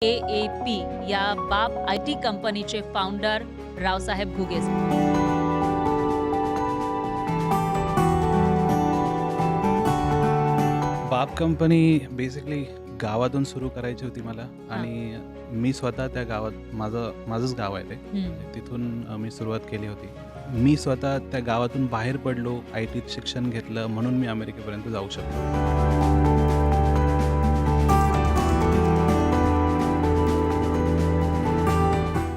AAP या बाप IT कंपनीचे फाउंडर रावसाहेब घुगे. बाप कंपनी बेसिकली गावातून सुरू करायची होती मला आणि मी स्वतः त्या गावात माझंच गाव आहे ते. तिथून मी सुरुवात केली होती. मी स्वतः त्या गावातून बाहेर पडलो, IT शिक्षण घेतलं म्हणून मी अमेरिकेपर्यंत जाऊ शकलो.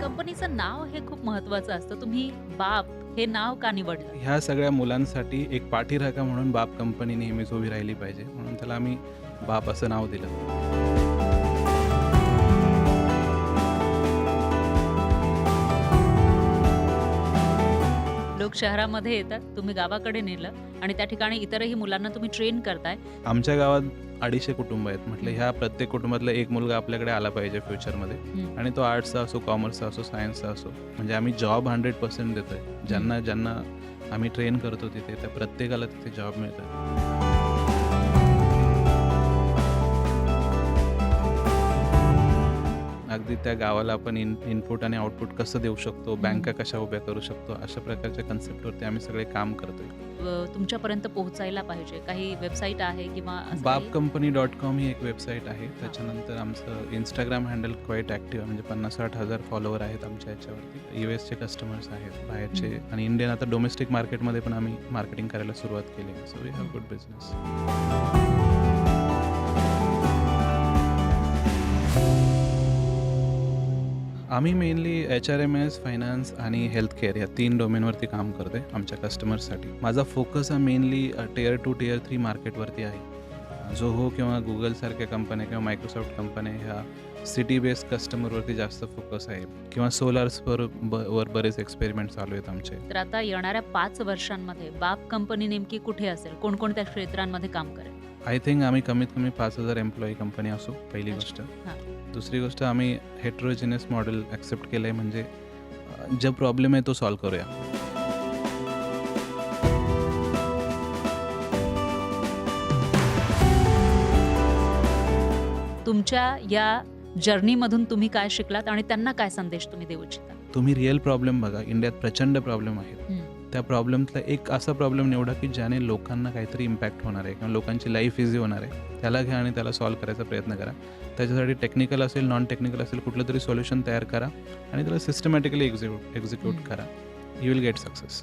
कंपनीचं नाव हे खूप महत्वाचं असतं. तुम्ही बाप हे नाव का निवडलं? ह्या सगळ्या मुलांसाठी एक पाठीराखा म्हणून बाप कंपनी नेहमीच उभी राहिली पाहिजे म्हणून त्याला आम्ही बाप असं नाव दिलं. लोक शहरामध्ये येतात, तुम्ही गावाकडे नेलं आणि त्या ठिकाणी इतरही मुलांना तुम्ही ट्रेन करताय. आमच्या गावात 250 कुटुंब आहेत. म्हटलं ह्या प्रत्येक कुटुंबातला एक मुलगा आपल्याकडे आला पाहिजे फ्युचरमध्ये आणि तो आर्ट्सचा असो, कॉमर्सचा असो, सायन्सचा असो. म्हणजे आम्ही जॉब 100% देतोय. ज्यांना आम्ही ट्रेन करतो तिथे त्या प्रत्येकाला तिथे जॉब मिळतात. अगदी त्या गावाला आपण इनपुट आणि आउटपुट कसं देऊ शकतो, बँका कशा उभ्या करू शकतो, अशा प्रकारच्या कन्सेप्टवरती आम्ही सगळे काम करतोय. तुमच्यापर्यंत पोहोचायला पाहिजे. काही वेबसाईट आहे किंवा असं काही? babcompany.com ही एक वेबसाईट आहे. त्याच्यानंतर आमचं इंस्टाग्राम हँडल क्वाईट ॲक्टिव्ह म्हणजे 50-60 हजार फॉलोवर आहेत आमच्या याच्यावरती. US चे कस्टमर्स आहेत, बाहेरचे आणि इंडियन आता डोमेस्टिक मार्केटमध्ये पण आम्ही मार्केटिंग करायला सुरुवात केली आहे. So we have good business. आम्ही मेनली HRMS, फायनान्स आणि हेल्थ केअर या 3 डोमेनवरती काम करतोय आमच्या कस्टमर्ससाठी. माझा फोकस हा मेनली Tier 2, Tier 3 मार्केटवरती आहे. Zoho किंवा गुगलसारख्या कंपन्या किंवा मायक्रोसॉफ्ट कंपन्या ह्या सिटी बेस्ड कस्टमरवरती जास्त फोकस आहे किंवा सोलार्सवर बरेच एक्सपेरिमेंट चालू आहेत आमचे. तर आता येणाऱ्या 5 वर्षांमध्ये बाप कंपनी नेमकी कुठे असेल? कोणकोणत्या क्षेत्रांमध्ये काम करेल? आय थिंक आम्ही कमीत कमी 5,000 एम्प्लॉई कंपनी असू, पहिली गोष्ट. दुसरी गोष्ट, आम्ही हेट्रोजिनस मॉडेल ॲक्सेप्ट केलं आहे. म्हणजे जो प्रॉब्लेम आहे तो सॉल्व्ह करूया. तुमच्या या जर्नीमधून तुम्ही काय शिकलात आणि त्यांना काय संदेश तुम्ही देऊ इच्छिता? तुम्ही रिअल प्रॉब्लेम बघा. इंडियात प्रचंड प्रॉब्लेम आहेत. त्या प्रॉब्लेमतला एक असा प्रॉब्लेम निवडा की ज्याने लोकांना काहीतरी इम्पॅक्ट होणार आहे किंवा लोकांची लाईफ इझी होणार आहे. त्याला घ्या आणि त्याला सॉल्व्ह करायचा प्रयत्न करा. त्याच्यासाठी टेक्निकल असेल, नॉन टेक्निकल असेल, कुठलं तरी सोल्युशन तयार करा आणि त्याला सिस्टमॅटिकली एक्झिक्यूट करा. You will get success.